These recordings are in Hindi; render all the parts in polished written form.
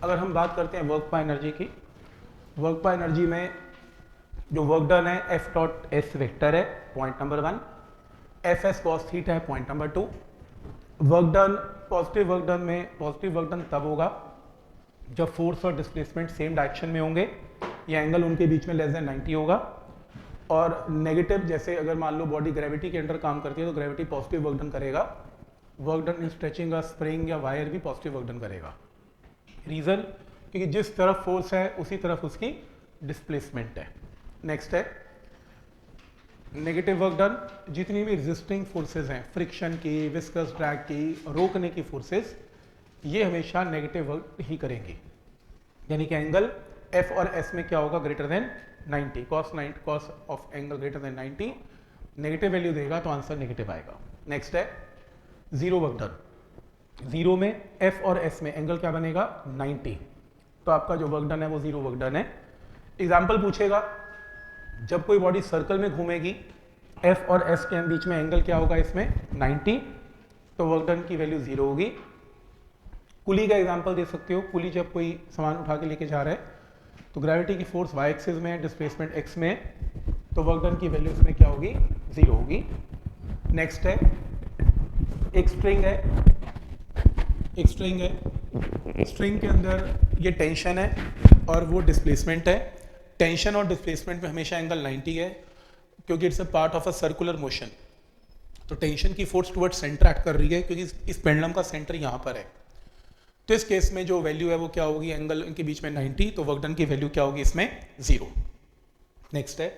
अगर हम बात करते हैं वर्क बाय एनर्जी की, वर्क बाय एनर्जी में जो वर्क डन है एफ डॉट एस वेक्टर है point number 1, F S cos theta है point number 2। Work done, positive work done में पॉजिटिव वर्क डन तब होगा जब फोर्स और डिस्प्लेसमेंट सेम डायरेक्शन में होंगे या एंगल उनके बीच में लेस देन 90 होगा। और नेगेटिव, जैसे अगर मान लो बॉडी ग्रेविटी के अंडर काम करती है तो ग्रेविटी पॉजिटिव वर्क डन करेगा। Work done in stretching a spring या वायर भी पॉजिटिव वर्क डन करेगा। रीजन, क्योंकि जिस तरफ फोर्स है उसी तरफ उसकी डिस्प्लेसमेंट है। नेक्स्ट है नेगेटिव वर्क डन, जितनी भी रेजिस्टिंग फोर्सेस हैं, फ्रिक्शन की, विस्कस ड्रैग की, रोकने की फोर्सेस, ये हमेशा नेगेटिव वर्क ही करेंगी। यानी कि एंगल एफ और एस में क्या होगा, greater than 90, cos of angle greater than 90। Negative value देगा तो आंसर नेगेटिव आएगा। नेक्स्ट है जीरो वर्क डन। जीरो में एफ और एस में एंगल क्या बनेगा, 90, तो आपका जो वर्क डन है वो जीरो वर्क डन है। एग्जाम्पल पूछेगा, जब कोई बॉडी सर्कल में घूमेगी, एफ और एस के बीच में एंगल क्या होगा, इसमें 90, तो वर्क डन की वैल्यू जीरो होगी। पुली का एग्जांपल दे सकते हो, पुली जब कोई सामान उठा के लेके जा रहा है तो ग्रेविटी की फोर्स वाई एक्सिस में है, डिस्प्लेसमेंट एक्स में है, तो वर्क डन की वैल्यू इसमें क्या होगी, जीरो होगी। नेक्स्ट है एक स्ट्रिंग है, एक स्ट्रिंग है, स्ट्रिंग के अंदर ये टेंशन है और वो डिस्प्लेसमेंट है। टेंशन और डिस्प्लेसमेंट में हमेशा एंगल 90 है क्योंकि it's a part of a circular motion. तो टेंशन की फोर्स टुवर्ड सेंटर एक्ट कर रही है क्योंकि इस पेंडुलम का सेंटर यहाँ पर है। तो इस केस में जो वैल्यू है वो क्या होगी, एंगल इनके बीच में 90, तो वर्क डन की वैल्यू क्या होगी इसमें, जीरो। नेक्स्ट है,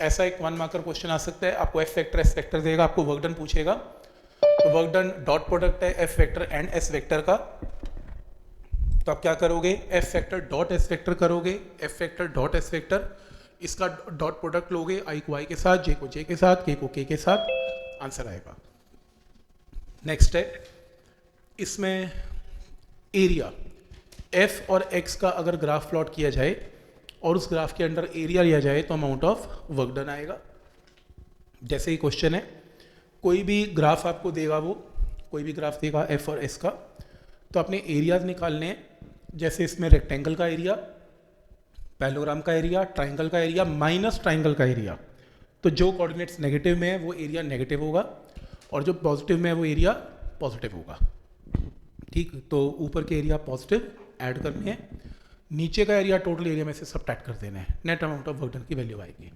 ऐसा एक 1 मार्कर क्वेश्चन आ सकता है, आपको एफ वेक्टर एस वेक्टर देगा, आपको वर्क डन पूछेगा, तो वर्क डन डॉट प्रोडक्ट है F vector and S vector का, तो आप क्या करोगे, F vector dot S vector करोगे, F vector dot S vector, इसका डॉट प्रोडक्ट लोगे, आई को आई के साथ, जे को जे के साथ, के को के के साथ, आंसर आएगा। नेक्स्ट है, इसमें एरिया एफ और एक्स का अगर ग्राफ प्लॉट किया जाए और उस ग्राफ के अंदर एरिया लिया जाए तो अमाउंट ऑफ वर्क डन आएगा। जैसे ही क्वेश्चन है, कोई भी ग्राफ आपको देगा, वो कोई भी ग्राफ देगा एफ और एस का, तो अपने एरियाज निकालने हैं। जैसे इसमें रेक्टेंगल का एरिया, पैरेललोग्राम का एरिया, ट्राइंगल का एरिया माइनस ट्राइंगल का एरिया, तो जो कोऑर्डिनेट्स नेगेटिव में है वो एरिया नेगेटिव होगा और जो पॉजिटिव में है वो एरिया पॉजिटिव होगा। ठीक, तो ऊपर के एरिया पॉजिटिव ऐड करने हैं, नीचे का एरिया टोटल एरिया में से सबट्रैक्ट कर देना है, net amount of work done की वैल्यू आएगी।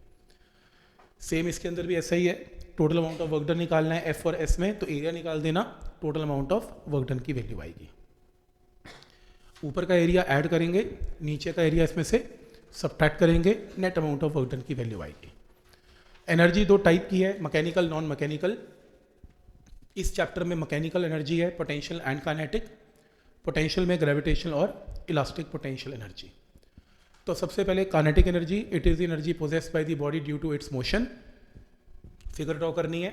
सेम इसके अंदर भी ऐसा ही है, total amount of work done निकालना है एफ और एस में, तो एरिया निकाल देना, total amount of work done की वैल्यू आएगी। ऊपर का एरिया ऐड करेंगे, नीचे का एरिया इसमें से सबट्रैक्ट करेंगे, net amount of work done की वैल्यू आएगी। एनर्जी दो टाइप की है, मैकेनिकल नॉन मैकेनिकल। इस चैप्टर में मैकेनिकल एनर्जी है पोटेंशियल एंड काइनेटिक, पोटेंशियल में ग्रेविटेशनल और इलास्टिक पोटेंशियल एनर्जी। तो सबसे पहले kinetic energy, it is the energy possessed by the body due to its motion. Figure draw करनी है,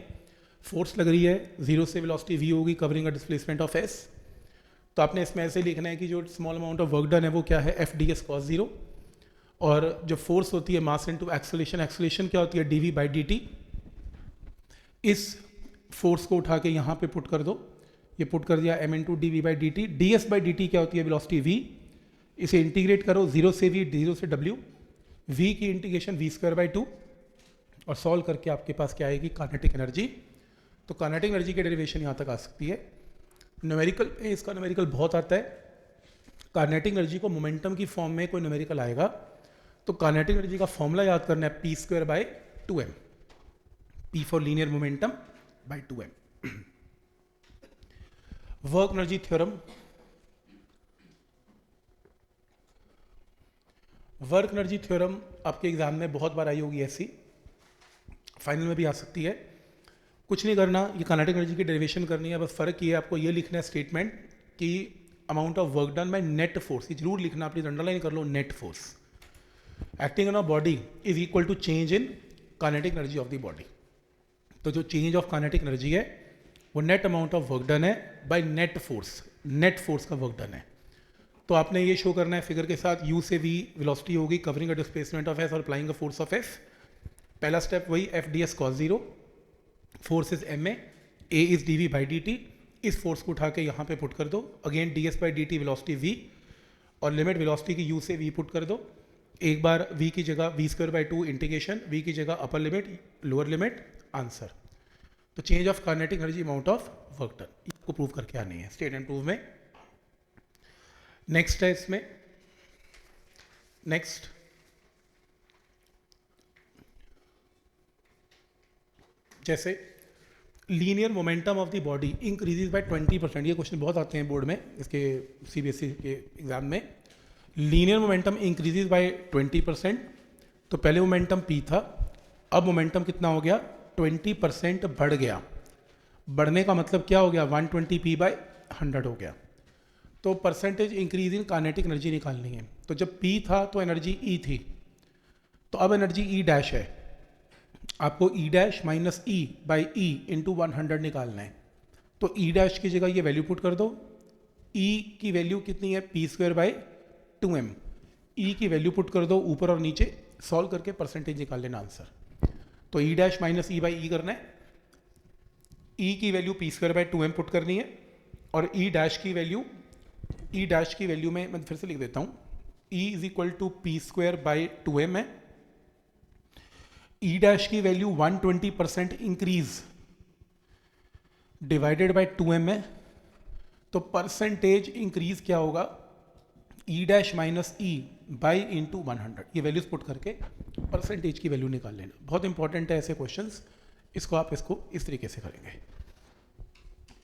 फोर्स लग रही है, जीरो से वेलोसिटी वी होगी covering a displacement of S, तो आपने इसमें ऐसे लिखना है कि जो small amount of work done है वो क्या है, F D S cos zero, और जो फोर्स होती है मास इनटू एक्सेलरेशन, एक्सेलरेशन क्या होती है, D V by D T. इस फोर्स को उठा के यहाँ पे पुट कर दो, ये पुट कर दिया M into D V by D T, D S by D T क्या होती है, वेलोसिटी वी, इसे इंटीग्रेट करो, जीरो से वी, जीरो से डब्ल्यू, वी की इंटीग्रेशन वी स्क्वायर बाई 2, और सॉल्व करके आपके पास क्या आएगी, काइनेटिक एनर्जी। तो काइनेटिक एनर्जी की डेरिवेशन यहाँ तक आ सकती है। न्यूमेरिकल, इसका न्यूमेरिकल बहुत आता है। काइनेटिक एनर्जी को मोमेंटम की फॉर्म में कोई न्यूमेरिकल आएगा तो काइनेटिक एनर्जी का फॉर्मूला याद करना है, P square by 2m, P for linear momentum by 2m। Work energy theorem, work energy theorem आपके एग्जाम में बहुत बार आई होगी, ऐसी फाइनल में भी आ सकती है। कुछ नहीं करना, ये काइनेटिक एनर्जी की डेरिवेशन करनी है, बस फर्क ये है आपको ये लिखना है स्टेटमेंट कि amount of work done by net force, ये जरूर लिखना, प्लीज अंडरलाइन कर लो, net force acting on a body is equal to change in kinetic energy of the body. तो जो चेंज ऑफ काइनेटिक एनर्जी है वो net amount of work done है by net force, net force का वर्क डन है। तो आपने ये शो करना है फिगर के साथ, u से v वेलोसिटी होगी covering a displacement of s और applying a force of f। पहला स्टेप वही F D S cos zero, force is M A is D V by D T, इस फोर्स को उठा के यहाँ पे पुट कर दो, again D S by D T velocity v, और लिमिट वेलोसिटी की u से v पुट कर दो, एक बार v की जगह v²/2 इंटीग्रेशन, v की जगह upper limit lower limit, answer. तो change of kinetic energy amount of work done, इसको प्रूव करके आनी है स्टेट एंड प्रूव में। नेक्स्ट है इसमें, नेक्स्ट जैसे linear momentum of the body increases by 20%, ये क्वेश्चन बहुत आते हैं बोर्ड में, इसके सीबीएसई के एग्जाम में। लीनियर मोमेंटम इंक्रीजेज बाय 20%, तो पहले मोमेंटम p था, अब मोमेंटम कितना हो गया, 20% बढ़ गया। बढ़ने का मतलब क्या हो गया, 120p/100 हो गया। तो percentage increase in kinetic energy निकालनी है। तो जब p था तो एनर्जी E थी, तो अब एनर्जी E' है, आपको E' माइनस E/E इंटू 100 निकालना है। तो E' की जगह ये वैल्यू पुट कर दो, E की वैल्यू कितनी है, p²/2m, E की वैल्यू पुट कर दो ऊपर और नीचे, सॉल्व करके परसेंटेज निकाल लेना आंसर। तो E' माइनस E/E करना है, E की वैल्यू p²/2m पुट करनी है, और E' की वैल्यू में मैं फिर से लिख देता हूँ, E = p²/2m है। E' की value 120% increase divided by 2m है, तो परसेंटेज इंक्रीज क्या होगा, E' माइनस E/100, ये वैल्यूज पुट करके परसेंटेज की वैल्यू निकाल लेना। बहुत इंपॉर्टेंट है ऐसे क्वेश्चंस, इसको इस तरीके से करेंगे,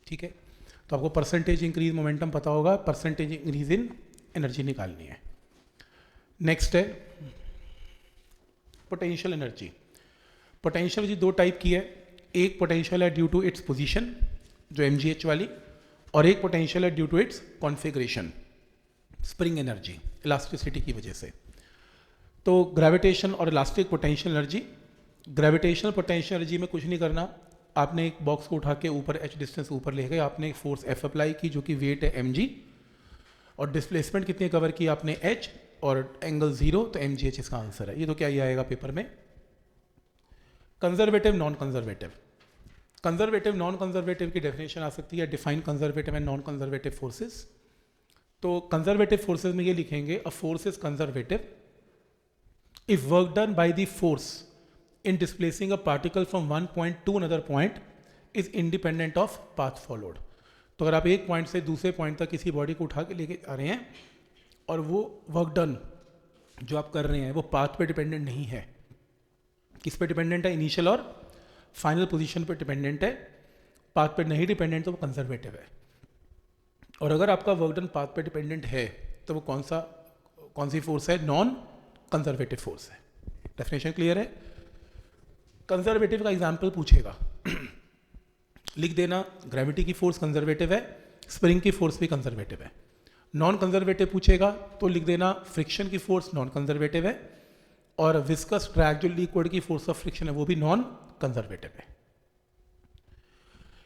ठीक है। तो आपको परसेंटेज इंक्रीज मोमेंटम पता होगा, परसेंटेज इंक्रीज इन एनर्जी निकालनी है। नेक्स्ट है पोटेंशियल एनर्जी। पोटेंशियल एनर्जी दो टाइप की है, एक पोटेंशियल है ड्यू टू इट्स पोजीशन जो mgh वाली, और एक पोटेंशियल है due to its configuration spring energy elasticity की वजह से। तो ग्रेविटेशन और elastic potential energy, gravitational potential energy में कुछ नहीं करना, आपने एक बॉक्स को उठा के ऊपर h डिस्टेंस ऊपर ले गए, आपने एक फोर्स F अप्लाई की जो कि वेट है mg, और डिस्प्लेसमेंट कितनी कवर की आपने h, और एंगल 0, तो mgh इसका आंसर है। ये तो क्या ही आएगा पेपर में। Conservative non conservative, conservative non conservative की डेफिनेशन आ सकती है, define conservative and non conservative forces. तो कंजर्वेटिव फोर्सेस में ये लिखेंगे, a force is conservative if work done by the force in displacing a particle from one point to another point is independent of path followed। तो अगर आप एक पॉइंट से दूसरे पॉइंट तक किसी बॉडी को उठा के लेके आ रहे हैं, और वो वर्क डन जो आप कर रहे हैं वो पाथ पे डिपेंडेंट नहीं है, किस पे डिपेंडेंट है, इनिशियल और फाइनल पोजीशन पे डिपेंडेंट है, पाथ पे नहीं डिपेंडेंट, तो वो कंजर्वेटिव है। और अगर आपका वर्क डन पाथ पे डिपेंडेंट है, तो वो कौन सी फोर्स है, नॉन कंजर्वेटिव फोर्स है। डेफिनेशन क्लियर है। कंजर्वेटिव का एग्जाम्पल पूछेगा लिख देना, ग्रेविटी की फोर्स कंजर्वेटिव है, स्प्रिंग की फोर्स भी कंजर्वेटिव है। नॉन कंजर्वेटिव पूछेगा तो लिख देना, फ्रिक्शन की फोर्स नॉन कंजर्वेटिव है, और विस्कस ड्रैग जो लिक्विड की फोर्स ऑफ फ्रिक्शन है वो भी नॉन कंजर्वेटिव है।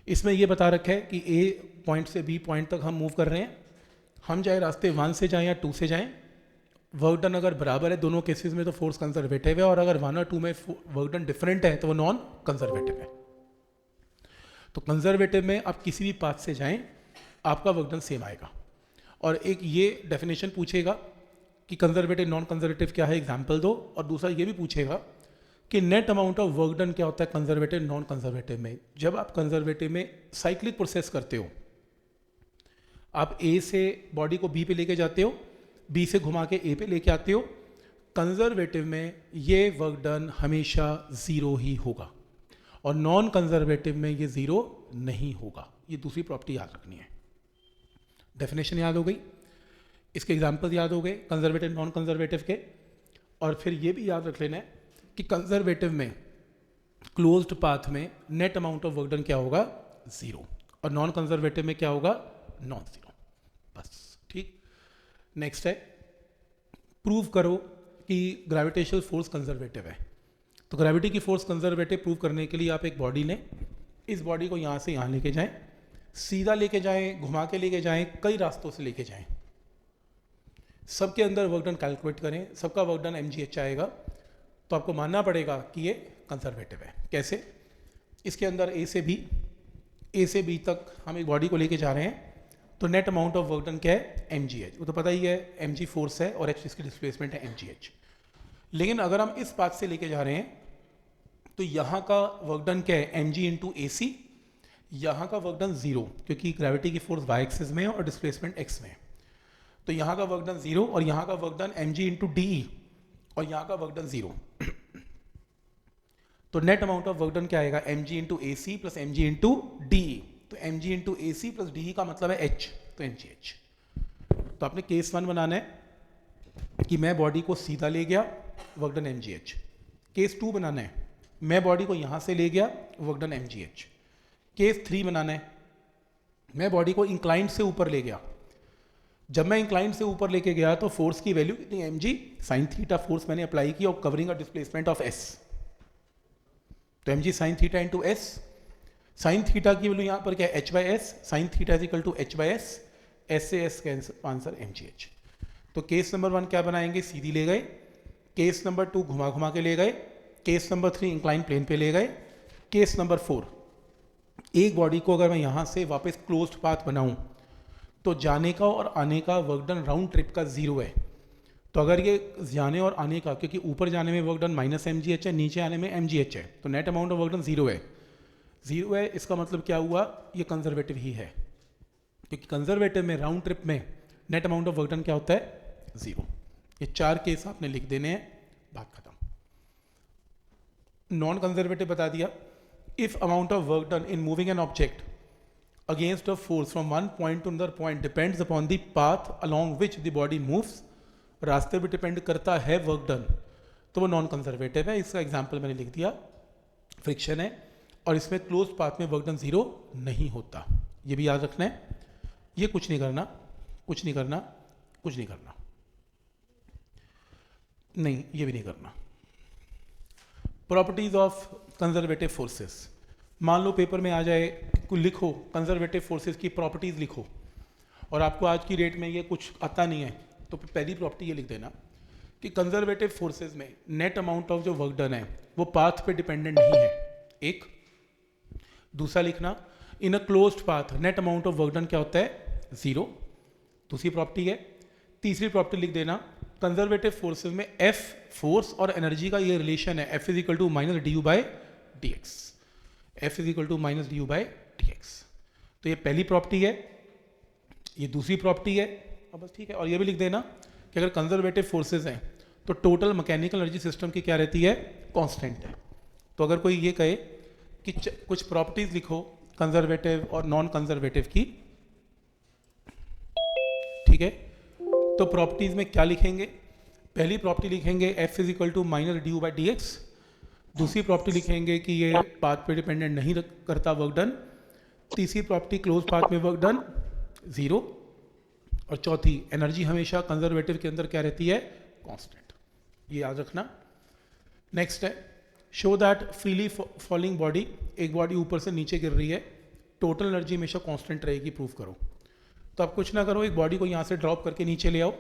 इसमें यह बता रखा है कि ए पॉइंट से बी पॉइंट तक हम मूव कर रहे हैं, हम चाहे रास्ते 1 से जाएं या 2 से जाएं, वर्क डन अगर बराबर है दोनों केसेस में तो फोर्स कंजर्वेटिव है, और अगर 1 और 2 में वर्क डन डिफरेंट है तो वो नॉन कंजर्वेटिव है। तो कंजर्वेटिव में आप किसी भी पाथ से जाएं, आपका वर्क डन सेम आएगा। और एक ये डेफिनेशन पूछेगा कि कंजर्वेटिव नॉन कंजर्वेटिव क्या है, एग्जाम्पल दो, और दूसरा ये भी पूछेगा कि net amount of work done क्या होता है कंजर्वेटिव नॉन कंजर्वेटिव में। जब आप कंजर्वेटिव में साइक्लिक प्रोसेस करते हो, आप ए से बॉडी को बी पे लेके जाते हो, बी से घुमा के ए पे लेके आते हो, कंजर्वेटिव में ये वर्क डन हमेशा 0 ही होगा, और नॉन कंजर्वेटिव में ये 0 नहीं होगा। ये दूसरी प्रॉपर्टी याद रखनी है। डेफिनेशन याद हो गई, इसके एग्जाम्पल याद हो गए कंजर्वेटिव नॉन कंजर्वेटिव के, और फिर ये भी याद रख लेना है कि कंजर्वेटिव में क्लोज्ड पाथ में net amount of work done क्या होगा, 0, और नॉन कंजर्वेटिव में क्या होगा, नॉन 0। बस ठीक। नेक्स्ट है, प्रूव करो कि ग्रेविटेशनल फोर्स कंजर्वेटिव है। तो ग्रेविटी की फोर्स कंजर्वेटिव प्रूव करने के लिए आप एक बॉडी लें, इस बॉडी को यहाँ से यहाँ लेके जाएं, सीधा लेके जाएं, घुमा के लेके जाएं, कई रास्तों से लेके जाएं, सबके अंदर वर्क डन कैलकुलेट करें, सबका वर्क डन mgh आएगा, तो आपको मानना पड़ेगा कि ये कंजर्वेटिव है। कैसे? इसके अंदर ए से बी तक हम एक बॉडी को लेके जा रहे हैं, तो net amount of work done क्या है, mgh, वो तो पता ही है, mg फोर्स है और h इसकी डिस्प्लेसमेंट है mgh। लेकिन अगर हम इस बात से लेके जा रहे हैं तो यहाँ का वर्क डन क्या है, mg इंटू ए सी, यहाँ का वर्क डन जीरो, क्योंकि ग्रेविटी की फोर्स y एक्सिस में है और डिस्प्लेसमेंट x में है। तो यहाँ का वर्क डन जीरो और यहाँ का work done mg into D और यहाँ का वर्क डन जीरो। तो net amount of work done क्या आएगा, mg into A C plus mg into D. तो mg into A C plus D का मतलब है h, तो mgh। तो आपने केस 1 बनाना है कि मैं बॉडी को सीधा ले गया, वर्क डन mgh। केस 2 बनाना है, मैं बॉडी को यहाँ से ले गया, वर्क डन mgh। केस 3 बनाना है, मैं बॉडी को इंक्लाइंड से ऊपर ले गया। जब मैं इंक्लाइंड से ऊपर लेके गया तो फोर्स की वैल्यू कितनी, mg साइन थीटा फोर्स मैंने अप्लाई की और covering a displacement of s। तो mg sine theta into s, sine theta की वैल्यू यहाँ पर क्या है, h by s, sine theta is equal to h by s, s से एस का आंसर mgh। तो केस नंबर 1 क्या बनाएंगे, सीधी ले गए। केस नंबर 2 घुमा घुमा के ले गए। केस नंबर 3 इंक्लाइन प्लेन पे ले गए। केस नंबर 4, एक बॉडी को अगर मैं यहाँ से वापस क्लोज्ड पाथ बनाऊँ तो जाने का और आने का वर्क डन राउंड ट्रिप का जीरो है। तो अगर ये जाने और आने का, क्योंकि ऊपर जाने में वर्क डन माइनस mgh है, नीचे आने में mgh है, तो net amount of work done zero है। जीरो है इसका मतलब क्या हुआ, ये कंजर्वेटिव ही है, क्योंकि कंजर्वेटिव में राउंड ट्रिप में net amount of work done क्या होता है, जीरो। ये 4 केस आपने लिख देने हैं, बात खत्म। नॉन कंजर्वेटिव बता दिया, if amount of work done in moving an object against a force from one point to another point depends upon the path along which the body moves, रास्ते पे डिपेंड करता है वर्क डन, तो वो नॉन कंजर्वेटिव है। इसका एग्जांपल मैंने लिख दिया, फ्रिक्शन है और इसमें क्लोज पाथ में वर्क डन जीरो नहीं होता, ये भी याद रखना है। ये कुछ नहीं करना, कुछ नहीं करना, कुछ नहीं करना, नहीं ये भी नहीं करना। प्रॉपर्टीज ऑफ कंजर्वेटिव फोर्सेस, मान लो पेपर में आ जाए, लिखो कंजर्वेटिव फोर्सेस की प्रॉपर्टीज लिखो, और आपको आज की डेट में ये कुछ आता नहीं है, तो पहली प्रॉपर्टी ये लिख देना कि कंजर्वेटिव फोर्सेस में नेट अमाउंट ऑफ जो वर्क डन है वो पाथ पे डिपेंडेंट नहीं है, एक। दूसरा लिखना, in a closed path net amount of work done क्या होता है, जीरो, दूसरी प्रॉपर्टी है। तीसरी प्रॉपर्टी लिख देना, कंजर्वेटिव फोर्सेस में एफ फोर्स और एनर्जी का ये रिलेशन है, F is equal to minus d U by d x, F is equal to minus d U by d x. तो ये पहली प्रॉपर्टी है, ये दूसरी प्रॉपर्टी है, अब बस ठीक है। और ये भी लिख देना कि अगर कंजर्वेटिव फोर्सेस हैं तो टोटल मैकेनिकल एनर्जी सिस्टम की क्या रहती है, कांस्टेंट है। तो अगर कोई ये कहे कि कुछ प्रॉपर्टीज लिखो कंजर्वेटिव और नॉन कंजर्वेटिव की, ठीक है, तो प्रॉपर्टीज में क्या लिखेंगे, पहली प्रॉपर्टी लिखेंगे F is equal to minus d U by d x, दूसरी प्रॉपर्टी लिखेंगे कि ये पाथ पे डिपेंडेंट नहीं करता वर्क डन, तीसरी प्रॉपर्टी क्लोज पाथ में वर्क डन जीरो, और चौथी एनर्जी हमेशा कंजर्वेटिव के अंदर क्या रहती है, कांस्टेंट, ये याद रखना। नेक्स्ट है, show that freely falling body, एक बॉडी ऊपर से नीचे गिर रही है, टोटल एनर्जी हमेशा कांस्टेंट रहेगी, प्रूव करो। तो आप कुछ ना करो, एक बॉडी को यहाँ से ड्रॉप करके नीचे ले आओ,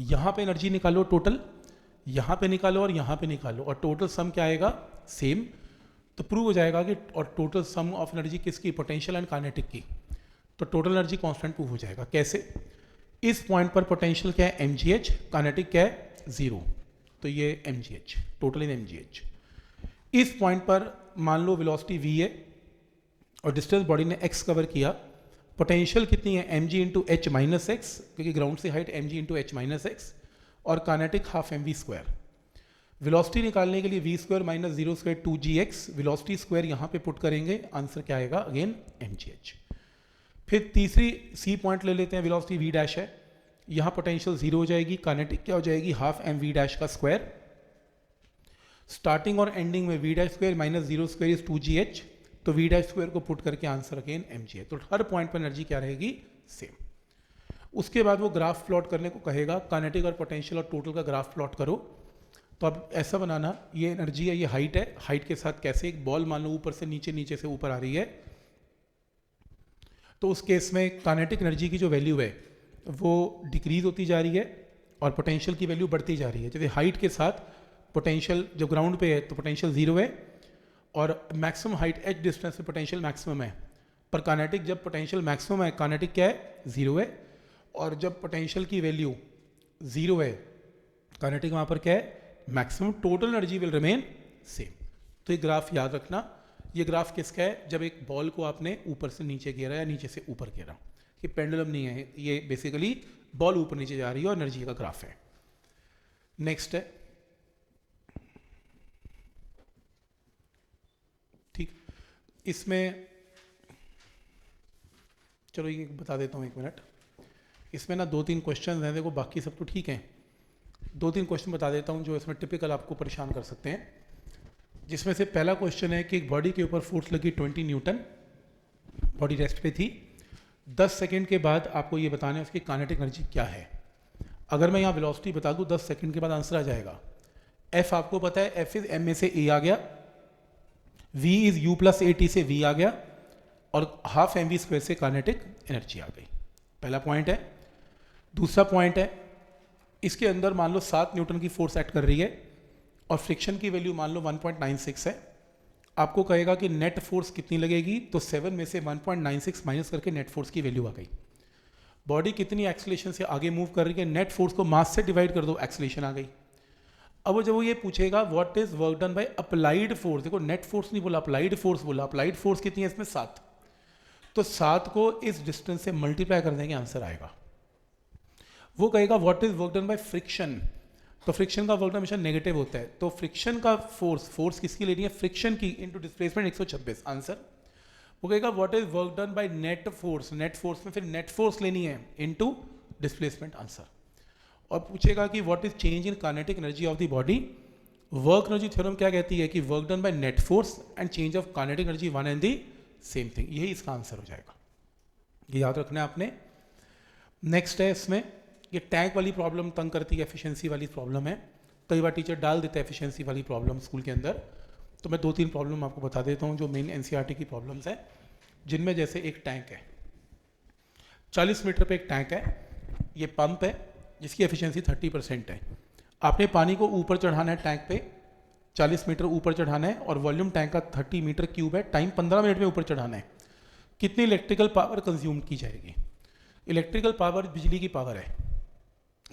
यहाँ पे एनर्जी निकालो टोटल, यहाँ पे निकालो और यहाँ पे निकालो, और टोटल सम क्या आएगा, सेम। तो प्रूव हो जाएगा कि और टोटल सम ऑफ एनर्जी किसकी, पोटेंशियल एंड काइनेटिक की, तो टोटल एनर्जी कांस्टेंट प्रूव हो जाएगा। कैसे, इस पॉइंट पर पोटेंशियल क्या है mgh, काइनेटिक क्या है जीरो, तो ये mgh, टोटल इन mgh। इस पॉइंट पर मान लो वेलोसिटी v है और डिस्टेंस बॉडी ने x कवर किया, पोटेंशियल कितनी है mg into H minus X, क्योंकि ग्राउंड से height mg into H minus X, और kinetic half mv square. Velocity निकालने के लिए v square minus zero square 2gx, velocity square यहाँ पे पुट करेंगे, आंसर क्या आएगा, अगेन mgh। फिर तीसरी सी पॉइंट ले लेते हैं, वेलोसिटी v डैश है, यहाँ पोटेंशियल जीरो हो जाएगी, काइनेटिक क्या हो जाएगी, हाफ mv डैश का स्क्वायर, स्टार्टिंग और एंडिंग में v dash square minus zero square is 2gh, तो v डैश स्क्वायर को पुट करके आंसर अगेन mgh। तो हर पॉइंट पर एनर्जी क्या रहेगी, सेम। उसके बाद वो ग्राफ प्लॉट करने को कहेगा, काइनेटिक और पोटेंशियल और टोटल का ग्राफ प्लॉट करो। तो अब ऐसा बनाना, ये एनर्जी है, ये हाइट है, हाइट के साथ कैसे एक बॉल मान लो ऊपर से नीचे, नीचे से ऊपर आ रही है, तो उस केस में काइनेटिक एनर्जी की जो वैल्यू है वो डिक्रीज होती जा रही है और पोटेंशियल की वैल्यू बढ़ती जा रही है। जैसे हाइट के साथ पोटेंशियल जब ग्राउंड पे है तो पोटेंशियल जीरो है, और मैक्सिमम हाइट एच डिस्टेंस पे पोटेंशियल मैक्सिमम है, पर काइनेटिक जब पोटेंशियल मैक्सिमम है, काइनेटिक क्या है, 0 है, और जब पोटेंशियल की वैल्यू 0 है, काइनेटिक वहाँ पर क्या है, maximum, total energy will remain same. तो ये ग्राफ याद रखना, ये ग्राफ किसका है, जब एक बॉल को आपने ऊपर से नीचे घेरा या नीचे से ऊपर घेरा, ये पेंडुलम नहीं है, ये बेसिकली बॉल ऊपर नीचे जा रही है और एनर्जी का ग्राफ है। नेक्स्ट है, ठीक, इसमें चलो ये बता देता हूँ, 1 मिनट, इसमें ना 2-3 क्वेश्चन हैं, देखो बाकी सब तो ठीक हैं, 2-3 क्वेश्चन बता देता हूँ जो इसमें टिपिकल आपको परेशान कर सकते हैं। जिसमें से पहला क्वेश्चन है कि एक बॉडी के ऊपर फोर्स लगी 20 न्यूटन, बॉडी रेस्ट पे थी, 10 सेकंड के बाद आपको ये बताना है उसकी काइनेटिक एनर्जी क्या है। अगर मैं यहाँ वेलोसिटी बता दूँ 10 सेकंड के बाद आंसर आ जाएगा। एफ आपको पता है, एफ इज एम में से ए आ गया, v is u plus a t से वी आ गया, और हाफ एम वी स्क्वायर से काइनेटिक एनर्जी आ गई। पहला पॉइंट है। दूसरा पॉइंट है, इसके अंदर मान लो 7 न्यूटन की फोर्स एक्ट कर रही है और फ्रिक्शन की वैल्यू मान लो 1.96 है। आपको कहेगा कि नेट फोर्स कितनी लगेगी, तो 7 में से 1.96 माइनस करके नेट फोर्स की वैल्यू आ गई। बॉडी कितनी एक्सेलेरेशन से आगे मूव कर रही है, नेट फोर्स को मास से डिवाइड कर दो, एक्सेलेरेशन आ गई। अब जब वो ये पूछेगा what is work done by applied force, देखो नेट फोर्स नहीं बोला, अप्लाइड फोर्स बोला। अप्लाइड फोर्स कितनी है इसमें, 7, तो 7 को इस डिस्टेंस से मल्टीप्लाई कर देंगे, आंसर आएगा। वो कहेगा what is work done by friction, तो फ्रिक्शन का वर्क हमेशा नेगेटिव होता है, तो फ्रिक्शन का फोर्स किसकी लेनी है, फ्रिक्शन की इनटू डिस्प्लेसमेंट 126, आंसर। वो कहेगा what is work done by net force, net force में फिर नेट फोर्स लेनी है इनटू डिस्प्लेसमेंट, आंसर। और पूछेगा कि what is change in kinetic energy of the body. Work energy theorem क्या कहती है कि work done by net force and change of kinetic energy one and the same thing, यही इसका आंसर हो जाएगा, ये याद रखना है आपने। नेक्स्ट है, इसमें ये टैंक वाली प्रॉब्लम तंग करती है, एफिशिएंसी वाली प्रॉब्लम है, कई बार टीचर डाल देता है एफिशिएंसी वाली प्रॉब्लम स्कूल के अंदर। तो मैं 2-3 प्रॉब्लम आपको बता देता हूँ जो मेन एनसीईआरटी की प्रॉब्लम्स हैं, जिनमें जैसे एक टैंक है, 40 मीटर पे एक टैंक है, ये पंप है जिसकी एफिशिएंसी 30% है। आपने पानी को ऊपर चढ़ाना है टैंक पे, 40 मीटर ऊपर चढ़ाना है, और वॉल्यूम टैंक का 30 मीटर क्यूब है, टाइम 15 मिनट में ऊपर चढ़ाना है। कितनी इलेक्ट्रिकल पावर कंज्यूम की जाएगी। इलेक्ट्रिकल पावर बिजली की पावर है,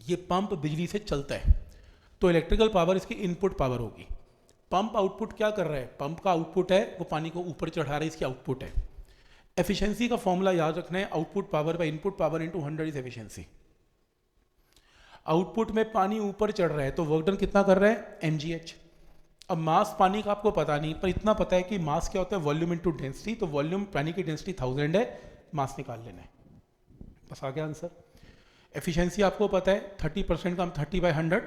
ये पंप बिजली से चलता है, तो इलेक्ट्रिकल पावर इसकी इनपुट पावर होगी। पंप आउटपुट क्या कर रहा है, पंप का आउटपुट है वो पानी को ऊपर चढ़ा रहा है, इसकी आउटपुट है। एफिशिएंसी का फॉर्मूला याद रखना है, output power by input power into 100 is efficiency. Output में पानी ऊपर चढ़ रहा है तो वर्क डन कितना कर रहा है, mgh। अब मास पानी का आपको पता नहीं, पर इतना पता है कि मास क्या होता है, वॉल्यूम इनटू डेंसिटी, तो वॉल्यूम पानी की डेंसिटी 1000 है, मास निकाल लेना है, बस आ गया आंसर। एफिशिएंसी आपको पता है 30% का 30/100।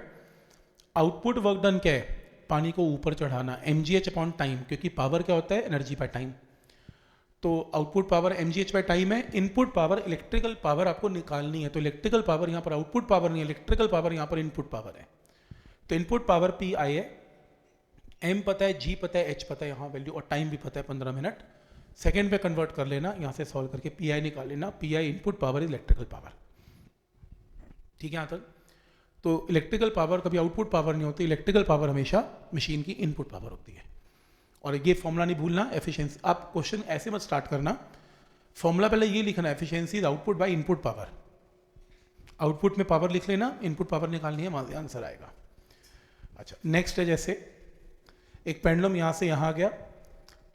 आउटपुट वर्क डन क्या है, पानी को ऊपर चढ़ाना, mgh अपॉन टाइम, क्योंकि पावर क्या होता है, एनर्जी बाय टाइम, तो output power mgh by time है। इनपुट पावर इलेक्ट्रिकल पावर आपको निकालनी है, तो इलेक्ट्रिकल पावर यहाँ पर आउटपुट पावर नहीं है, इलेक्ट्रिकल पावर यहाँ पर इनपुट पावर है। तो इनपुट पावर पी आई है, m पता है, g पता है, h पता है यहाँ वैल्यू, और टाइम भी पता है 15 मिनट। सेकेंड पे कन्वर्ट कर लेना, यहाँ से सॉल्व करके पी आई निकाल लेना, P I input power is electrical power, ठीक है यहाँ तक। तो इलेक्ट्रिकल पावर कभी आउटपुट पावर नहीं होती, इलेक्ट्रिकल पावर हमेशा मशीन की इनपुट पावर होती है। और ये फॉर्मूला नहीं भूलना, एफिशिएंसी, आप क्वेश्चन ऐसे मत स्टार्ट करना, फॉर्मूला पहले ये लिखना, efficiency is output by input power. Output में पावर लिख लेना, इनपुट पावर निकालनी है, वहाँ से आंसर आएगा। अच्छा, नेक्स्ट है, जैसे एक पेंडुलम यहाँ से यहाँ आ गया,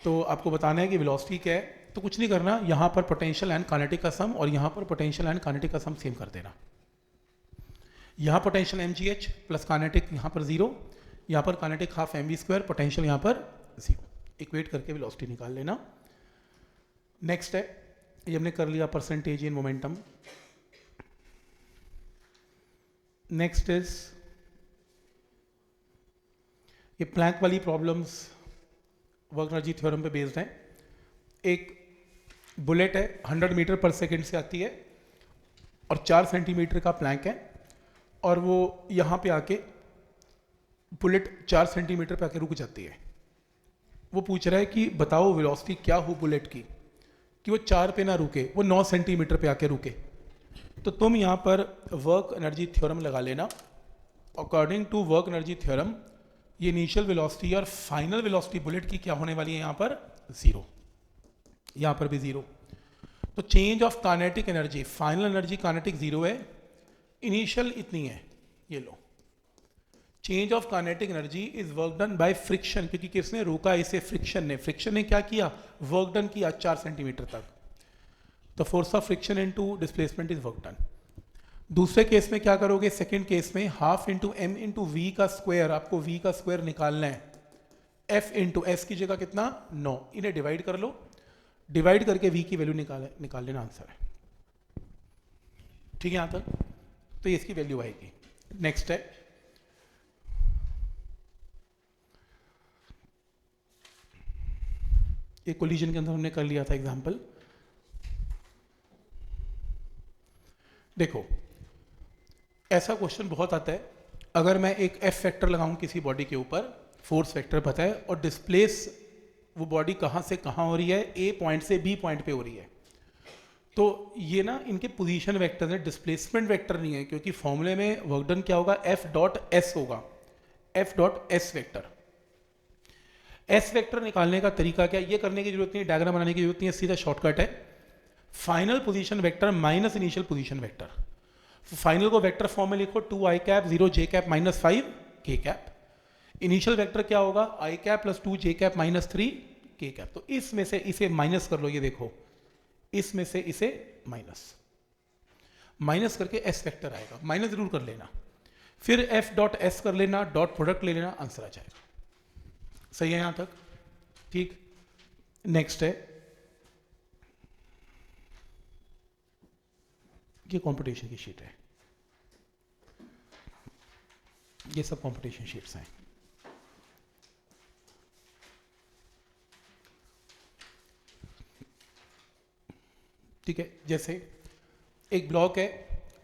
तो आपको बताना है कि वेलोसिटी क्या है, तो कुछ नहीं करना, यहाँ पर पोटेंशियल एंड काइनेटिक का सम और यहाँ पर पोटेंशियल एंड काइनेटिक का सम सेम कर देना। यहाँ पोटेंशियल mgh प्लस काइनेटिक यहाँ पर 0, यहाँ पर काइनेटिक हाफ mv², पोटेंशियल यहाँ पर 0, इक्वेट करके वेलोसिटी निकाल लेना। नेक्स्ट है, ये हमने कर लिया percentage in momentum. Next is ये प्लैंक वाली प्रॉब्लम्स वर्क एनर्जी थ्योरम पे बेस्ड हैं। एक बुलेट है, 100 मीटर पर सेकेंड से आती है और 4 सेंटीमीटर का प्लैंक है, और वो यहाँ पे आके बुलेट 4 सेंटीमीटर पे आके रुक जाती है। वो पूछ रहा है कि बताओ वेलोसिटी क्या हो बुलेट की कि वो 4 पे ना रुके, वो 9 सेंटीमीटर पे आके रुके। तो तुम यहाँ पर वर्क एनर्जी थ्योरम लगा लेना। According to work energy theorem ये इनिशियल वेलोसिटी और फाइनल वेलोसिटी बुलेट की क्या होने वाली है, यहाँ पर 0, यहाँ पर भी 0। तो change of kinetic energy, final energy kinetic zero है, इनिशियल इतनी है, ये लो। Change of kinetic energy is work done by friction, क्योंकि किसने रोका इसे, फ्रिक्शन ने। फ्रिक्शन ने क्या किया, वर्क डन किया 4 सेंटीमीटर तक। तो force of friction into displacement is work done. दूसरे केस में क्या करोगे, सेकंड केस में half into m into v का स्क्वायर, आपको वी का स्क्वायर निकालना है। एफ इंटू एस की जगह कितना 9, इन्हें डिवाइड कर लो, डिवाइड करके वी की वैल्यू निकाल लेना, आंसर है। ठीक है यहां तक, तो ये इसकी वैल्यू आएगी। नेक्स्ट है ये कोलिजन के अंदर हमने कर लिया था एग्जांपल। देखो ऐसा क्वेश्चन बहुत आता है, अगर मैं एक एफ फैक्टर लगाऊं किसी बॉडी के ऊपर, फोर्स फैक्टर पता है, और डिस्प्लेस वो बॉडी कहां से कहां हो रही है, ए पॉइंट से बी पॉइंट पे हो रही है, तो ये ना इनके पोजीशन वेक्टर है, डिस्प्लेसमेंट वेक्टर नहीं है, क्योंकि फॉर्मूले में वर्क डन क्या होगा, एफ डॉट एस होगा, F dot S vector. S vector निकालने का तरीका क्या, ये करने की जरूरत नहीं, डायग्राम बनाने की जरूरत नहीं है, सीधा शॉर्टकट है, final position vector minus initial position vector. Final को वेक्टर फॉर्म में लिखो, 2i cap 0 j cap minus 5 k cap. Initial vector क्या होगा, i cap plus 2 j cap minus 3 k cap. तो इसमें से इसे माइनस कर लो, ये देखो इसमें से इसे माइनस करके एस वेक्टर आएगा, माइनस जरूर कर लेना, फिर एफ डॉट एस कर लेना, डॉट प्रोडक्ट ले लेना, आंसर आ जाएगा। सही है यहां तक, ठीक। नेक्स्ट है ये कंपटीशन की शीट है, ये सब कंपटीशन शीट्स हैं। ठीक है, जैसे एक ब्लॉक है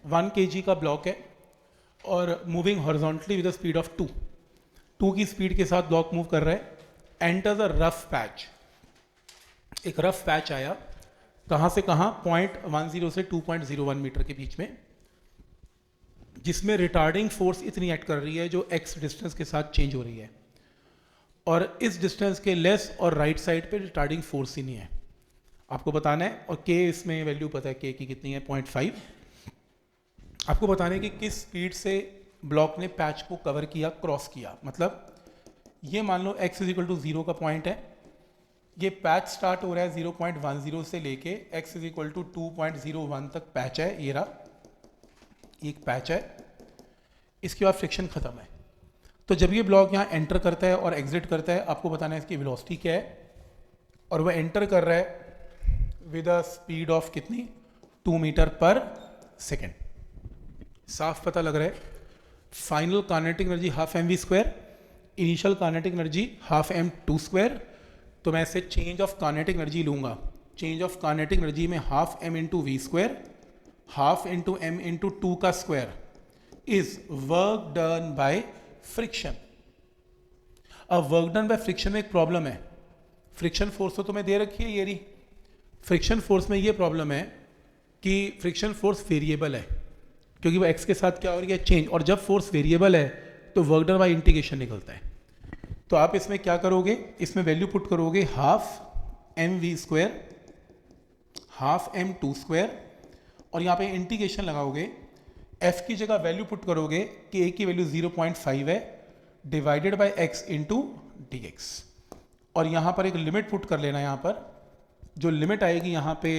1 kg का ब्लॉक है और moving horizontally with the speed of 2 की स्पीड के साथ ब्लॉक मूव कर रहा है। एंटर द रफ पैच, एक रफ पैच आया, कहां से कहां, 0.10 से 2.01 मीटर के बीच में, जिसमें रिटार्डिंग फोर्स इतनी एक्ट कर रही है जो x डिस्टेंस के साथ चेंज हो रही है, और इस डिस्टेंस के लेस और राइट साइड पे रिटार्डिंग फोर्स ही नहीं है, आपको बताना है। और k इसमें वैल्यू पता है, k की कितनी है 0.5। आपको बताना है कि किस स्पीड से ब्लॉक ने पैच को कवर किया, क्रॉस किया। मतलब ये मान लो x इज इक्वल टू 0 का पॉइंट है, ये पैच स्टार्ट हो रहा है 0.10 से लेके x इज इक्वल टू 2.01 तक पैच है, ये रहा एक पैच है, इसके बाद फ्रिक्शन खत्म है। तो जब ये ब्लॉक यहाँ एंटर करता है और एग्जिट करता है, आपको बताना है इसकी वेलोसिटी क्या है, और वह एंटर कर रहा है विद अ स्पीड ऑफ कितनी, 2 मीटर पर सेकेंड। साफ पता लग रहा है, final kinetic energy half m v square, initial kinetic energy half m two square. तो मैं इसे चेंज ऑफ काइनेटिक एनर्जी लूंगा, चेंज ऑफ काइनेटिक एनर्जी में half m into v square, half into m into 2 का square is work done by friction. अब वर्क डन बाय फ्रिक्शन में एक प्रॉब्लम है, फ्रिक्शन फोर्स तो तुम्हें दे रखी है ये रही, फ्रिक्शन फोर्स में ये प्रॉब्लम है कि फ्रिक्शन फोर्स वेरिएबल है, क्योंकि वो एक्स के साथ क्या हो रही है, चेंज, और जब फोर्स वेरिएबल है तो वर्क डन बाय इंटीग्रेशन निकलता है। तो आप इसमें क्या करोगे, इसमें वैल्यू पुट करोगे half m v square, half m two square, और यहाँ पे इंटीग्रेशन लगाओगे, एफ की जगह वैल्यू पुट करोगे कि ए की वैल्यू 0.5 है, divided by x into D x, और यहाँ पर एक लिमिट पुट कर लेना। यहाँ पर जो लिमिट आएगी यहाँ पे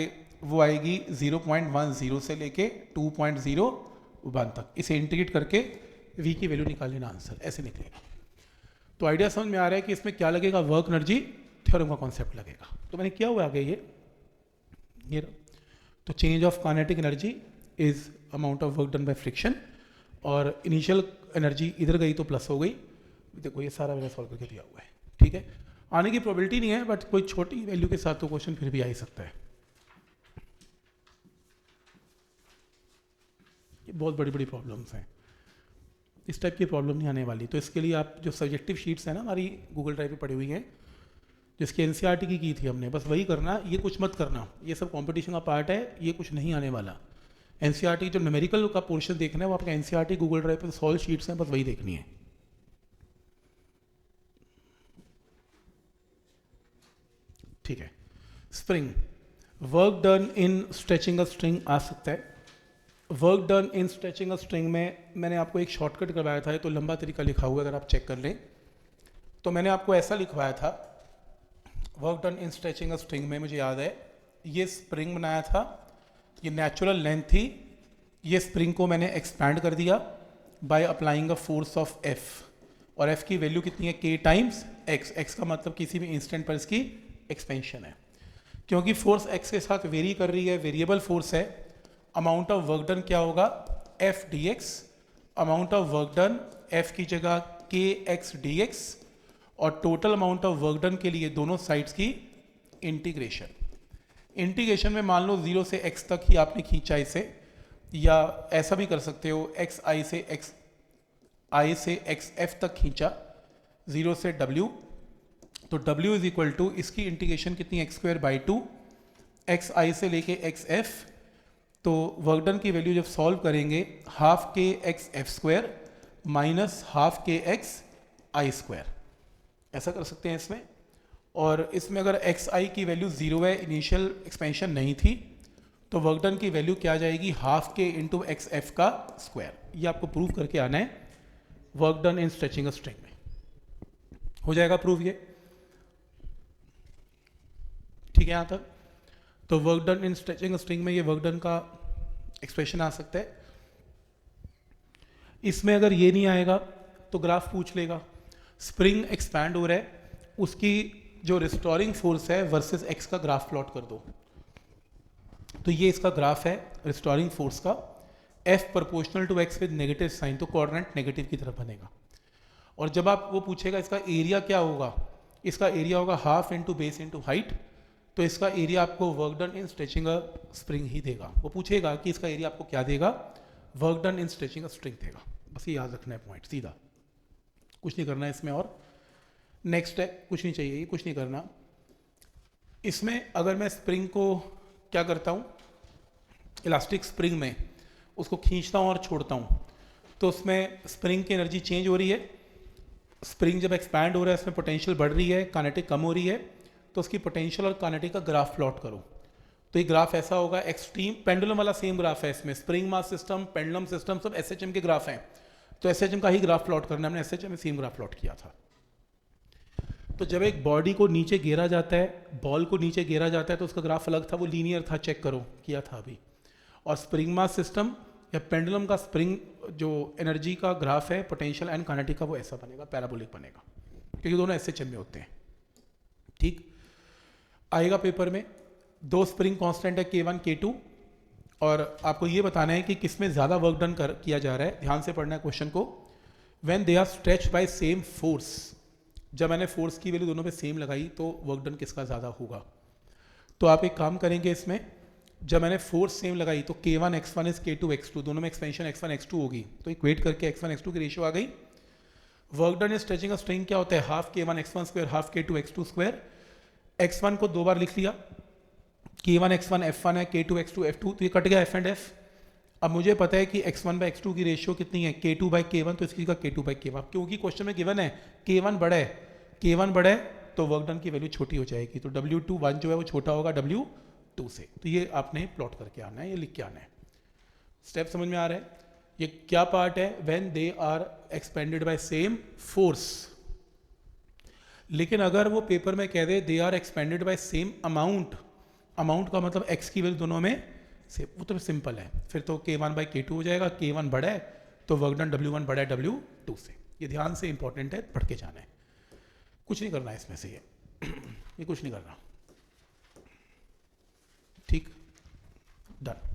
वो आएगी 0.10 से लेके 2.01 तक, इसे इंटीग्रेट करके v की वैल्यू निकाल लेना, आंसर ऐसे निकलेगा। तो आइडिया समझ में आ रहा है कि इसमें क्या लगेगा, वर्क एनर्जी थ्योरम का कॉन्सेप्ट लगेगा। तो मैंने क्या हुआ आगे ये तो change of kinetic energy is amount of work done by friction, और इनिशियल एनर्जी इधर गई तो प्लस हो गई। देखो ये सारा मैंने सॉल्व करके दिया हुआ है, ठीक है। आने की प्रोबेबिलिटी नहीं है, बट कोई छोटी वैल्यू के साथ तो क्वेश्चन फिर भी आ ही सकता है। ये बहुत बड़ी बड़ी प्रॉब्लम्स हैं, इस टाइप की प्रॉब्लम नहीं आने वाली। तो इसके लिए आप जो सब्जेक्टिव शीट्स हैं ना हमारी गूगल ड्राइव पे पड़ी हुई हैं, जिसकी एनसीईआरटी की थी हमने, बस वही करना, ये कुछ मत करना, ये सब कंपटीशन का पार्ट है, ये कुछ नहीं आने वाला। एनसीईआरटी जो न्यूमेरिकल का पोर्शन देखना है वो आपका एनसीईआरटी गूगल ड्राइव पे सॉल्व शीट्स हैं, बस वही देखनी है। ठीक है। Spring work done in stretching a string आ सकता है। Work done in stretching a string में मैंने आपको एक शॉर्टकट करवाया था, ये तो लंबा तरीका लिखा हुआ है, अगर आप चेक कर लें तो मैंने आपको ऐसा लिखवाया था। Work done in stretching a string में मुझे याद है ये स्प्रिंग बनाया था, ये नेचुरल लेंथ थी, ये स्प्रिंग को मैंने एक्सपैंड कर दिया by applying a force of F, और एफ की वैल्यू कितनी है के टाइम्स एक्स, एक्स का मतलब किसी भी इंस्टेंट पर इसकी एक्सपेंशन है। क्योंकि फोर्स एक्स के साथ वेरी कर रही है, वेरिएबल फोर्स है, अमाउंट ऑफ वर्क डन क्या होगा F D x, amount of work done F की जगह के एक्स डी एक्स, और total amount of work done के लिए दोनों साइड्स की इंटीग्रेशन। इंटीग्रेशन में मान लो 0 से x तक ही आपने खींचा इसे, या ऐसा भी कर सकते हो एक्स आई से एक्स एफ तक खींचा 0 से w, तो w इज इक्वल टू इसकी इंटीग्रेशन कितनी एक्स स्क्वायर बाई 2 एक्स आई से लेके एक्स एफ, तो वर्क डन की वैल्यू जब सॉल्व करेंगे हाफ के x F square minus half के एक्स आई स्क्वायर, ऐसा कर सकते हैं इसमें। और इसमें अगर एक्स आई की वैल्यू 0 है, इनिशियल एक्सपेंशन नहीं थी, तो वर्क डन की वैल्यू क्या आ जाएगी हाफ के इंटू एक्स एफ का स्क्वायर। ये आपको प्रूव करके आना है work done in stretching a string में, हो जाएगा प्रूव ये, ठीक है यहाँ तक। तो work done in stretching a string में ये वर्क डन का एक्सप्रेशन आ सकता है। इसमें अगर ये नहीं आएगा तो ग्राफ पूछ लेगा, स्प्रिंग एक्सपैंड हो रहा है, उसकी जो रिस्टोरिंग फोर्स है वर्सेस एक्स का ग्राफ प्लॉट कर दो। तो ये इसका ग्राफ है रिस्टोरिंग फोर्स का, F proportional to x with negative sign, तो कोऑर्डिनेट नेगेटिव की तरफ बनेगा। और जब आप वो पूछेगा इसका एरिया क्या होगा, इसका एरिया होगा half into base into height, तो इसका एरिया आपको work done in stretching a spring ही देगा। वो पूछेगा कि इसका एरिया आपको क्या देगा, work done in stretching a string देगा। बस ये याद रखना है पॉइंट, सीधा कुछ नहीं करना है इसमें। और नेक्स्ट है, कुछ नहीं चाहिए, ये कुछ नहीं करना इसमें। अगर मैं स्प्रिंग को क्या करता हूँ, इलास्टिक स्प्रिंग में उसको खींचता हूँ और छोड़ता हूँ, तो उसमें स्प्रिंग की एनर्जी चेंज हो रही है। स्प्रिंग जब एक्सपैंड हो रहा है इसमें पोटेंशियल बढ़ रही है, काइनेटिक कम हो रही है, तो उसकी पोटेंशियल और काइनेटिक का ग्राफ प्लॉट करो। तो ये ग्राफ ऐसा होगा, एक्सट्रीम पेंडुलम वाला सेम ग्राफ है इसमें, spring mass system, pendulum system सब एसएचएम के ग्राफ हैं, तो एसएचएम का ही ग्राफ प्लॉट करना है। हमने एसएचएम में सेम ग्राफ प्लॉट किया था। तो जब एक बॉडी को नीचे गिरा जाता है, बॉल को नीचे गिरा जाता है, तो उसका ग्राफ अलग था, वो लीनियर था, चेक करो, किया था अभी। और स्प्रिंग मास सिस्टम या पेंडुलम का स्प्रिंग जो एनर्जी का ग्राफ है पोटेंशियल एंड काइनेटिक का, वो ऐसा बनेगा, पैराबोलिक बनेगा, क्योंकि दोनों एसएचएम में होते हैं। ठीक आएगा पेपर में, दो स्प्रिंग कांस्टेंट है K1 K2, और आपको ये बताना है कि किसमें ज़्यादा वर्क डन किया जा रहा है। ध्यान से पढ़ना है क्वेश्चन को। When they are stretched by same force, जब मैंने फोर्स की वैल्यू दोनों पे सेम लगाई तो वर्क डन किसका ज़्यादा होगा। तो आप एक काम करेंगे इसमें, जब मैंने फोर्स सेम लगाई तो K1 X1 is K2 X2, दोनों में एक्सपेंशन X1 X2 होगी, तो इक्वेट करके X1 X2 की रेशियो आ गई। Work done is stretching a string क्या होता है, half K1 X1 square half K2 X2 square. X1 को 2 बार लिख लिया, K1 X1 F1 है, K2 X2 F2, तो ये कट गया F एंड F। अब मुझे पता है कि X1 बाई X2 की रेशियो कितनी है, K2 बाई K1, तो इसकी का K2 बाई K1, क्योंकि क्वेश्चन में गिवन है K1 बड़ा है, K1 बड़ा है तो वर्क डन की वैल्यू छोटी हो जाएगी, तो W21 जो है वो छोटा होगा W2 से। तो ये आपने प्लॉट करके आना है, ये लिख के आना है। स्टेप समझ में आ रहा है। ये क्या पार्ट है, when they are expanded by same force. लेकिन अगर वो पेपर में कह दे they are expanded by same amount, amount का मतलब एक्स की वैल्यू दोनों में से, वो तो सिंपल है, फिर तो K1 बाई K2 हो जाएगा। K1 बड़ा है तो वर्क डन W1 बड़ा है W2 से। ये ध्यान से इंपॉर्टेंट है, पढ़ के जाना है, कुछ नहीं करना है इसमें से, ये कुछ नहीं करना। ठीक, डन।